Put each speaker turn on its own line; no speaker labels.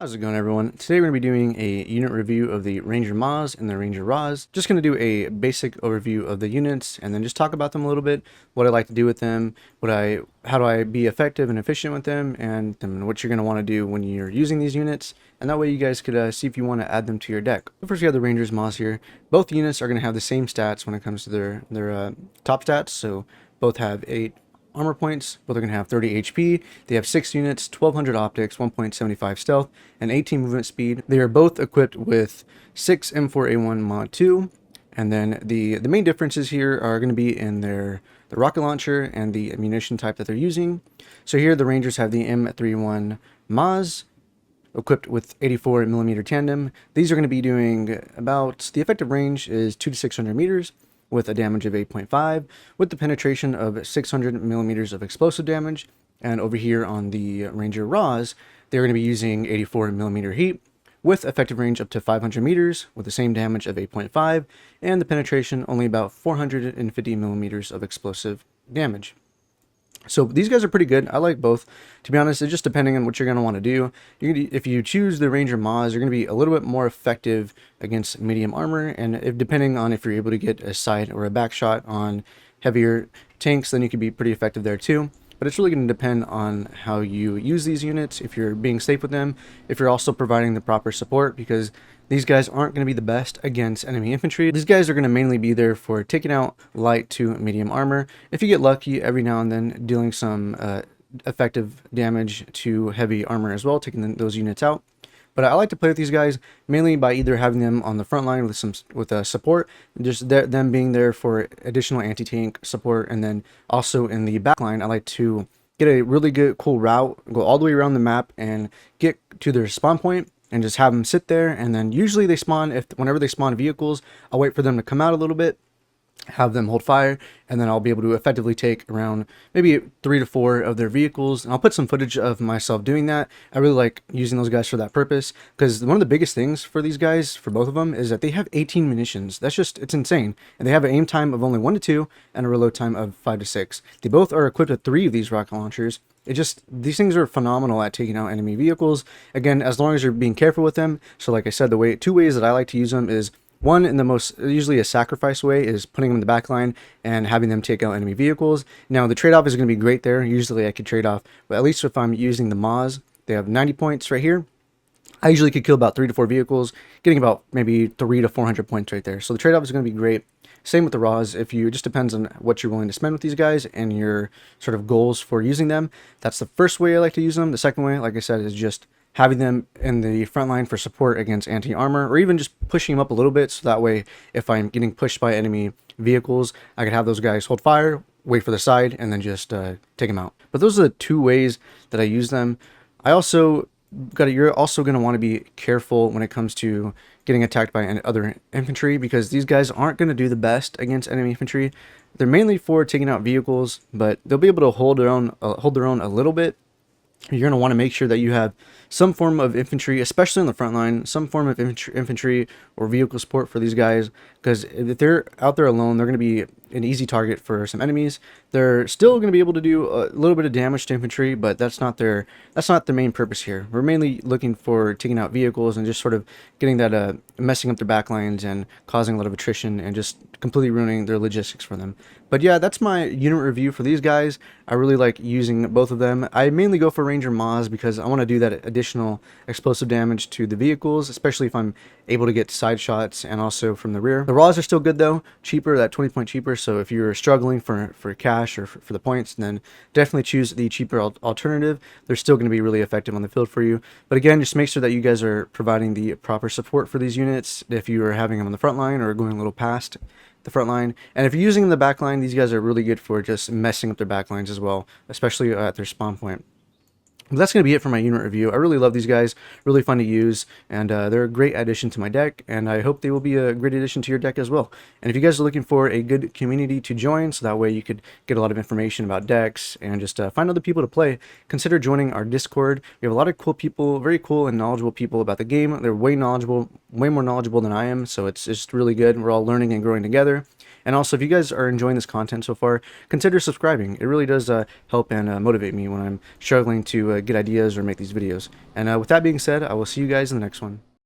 How's it going, everyone? Today we're going to be doing a unit review of the Ranger MAAWS and the Ranger RAAWS. Just going to do a basic overview of the units and then just talk about them a little bit, what I like to do with them, how do I be effective and efficient with them, and what you're going to want to do when you're using these units. And that way you guys could see if you want to add them to your deck. But first, we have the Rangers MAAWS here. Both units are going to have the same stats when it comes to their top stats. So both have 8 armor points, both are going to have 30 HP. They have 6 units, 1200 optics, 1.75 stealth, and 18 movement speed. They are both equipped with 6 M4A1 Mod 2, and then the main differences here are going to be in the rocket launcher and the ammunition type that they're using. So here the Rangers have the M31 MAAWS, equipped with 84mm tandem. These are going to be doing about, the effective range is 2 to 600 meters, with a damage of 8.5, with the penetration of 600 millimeters of explosive damage. And over here on the Ranger RAAWS, they're going to be using 84 millimeter heat, with effective range up to 500 meters, with the same damage of 8.5, and the penetration only about 450 millimeters of explosive damage. So these guys are pretty good. I like both. To be honest, it's just depending on what you're going to want to do. If you choose the Ranger MAAWS, you're going to be a little bit more effective against medium armor, and depending on if you're able to get a side or a back shot on heavier tanks, then you could be pretty effective there too. But it's really going to depend on how you use these units, if you're being safe with them, if you're also providing the proper support, because these guys aren't going to be the best against enemy infantry. These guys are going to mainly be there for taking out light to medium armor. If you get lucky, every now and then dealing some effective damage to heavy armor as well, taking those units out. But I like to play with these guys mainly by either having them on the front line with support, just them being there for additional anti-tank support, and then also in the back line, I like to get a really good cool route, go all the way around the map, and get to their spawn point, and just have them sit there. And then usually they spawn, whenever they spawn vehicles, I'll wait for them to come out a little bit, have them hold fire, and then I'll be able to effectively take around maybe 3 to 4 of their vehicles, and I'll put some footage of myself doing that. I really like using those guys for that purpose, because one of the biggest things for these guys, for both of them, is that they have 18 munitions. It's insane. And they have an aim time of only 1 to 2 and a reload time of 5 to 6. They both are equipped with 3 of these rocket launchers. These things are phenomenal at taking out enemy vehicles, again, as long as you're being careful with them. So like I said, two ways that I like to use them is, one, in the most, usually a sacrifice way, is putting them in the back line and having them take out enemy vehicles. Now, the trade-off is going to be great there. Usually I could trade off, but at least if I'm using the MAAWS, they have 90 points right here. I usually could kill about 3 to 4 vehicles, getting about maybe 300 to 400 points right there. So the trade-off is going to be great. Same with the RAAWS. It just depends on what you're willing to spend with these guys and your sort of goals for using them. That's the first way I like to use them. The second way, like I said, is just having them in the front line for support against anti-armor, or even just pushing them up a little bit, so that way if I'm getting pushed by enemy vehicles, I can have those guys hold fire, wait for the side, and then just take them out. But those are the 2 ways that I use them. You're also going to want to be careful when it comes to getting attacked by other infantry, because these guys aren't going to do the best against enemy infantry. They're mainly for taking out vehicles, but they'll be able to hold their own a little bit. You're going to want to make sure that you have some form of infantry, especially on the front line, some form of infantry or vehicle support for these guys, because if they're out there alone, they're going to be an easy target for some enemies. They're still going to be able to do a little bit of damage to infantry, but that's not their main purpose here. We're mainly looking for taking out vehicles and just sort of getting that messing up their back lines and causing a lot of attrition and just completely ruining their logistics for them. But yeah, that's my unit review for these guys. I really like using both of them. I mainly go for Ranger MAAWS because I want to do that additional explosive damage to the vehicles, especially if I'm able to get side shots and also from the rear. The RAAWS are still good though, cheaper, that 20 point cheaper. So if you're struggling for cash or for the points, then definitely choose the cheaper alternative. They're still going to be really effective on the field for you. But again, just make sure that you guys are providing the proper support for these units if you are having them on the front line or going a little past the front line. And if you're using them in the back line, these guys are really good for just messing up their back lines as well, especially at their spawn point. But that's going to be it for my unit review. I really love these guys, really fun to use, and they're a great addition to my deck, and I hope they will be a great addition to your deck as well. And if you guys are looking for a good community to join, so that way you could get a lot of information about decks and just find other people to play, consider joining our Discord. We have a lot of cool people, very cool and knowledgeable people about the game. They're way more knowledgeable than I am, so it's just really good. We're all learning and growing together. And also, if you guys are enjoying this content so far, consider subscribing. It really does help and motivate me when I'm struggling to get ideas or make these videos. And with that being said, I will see you guys in the next one.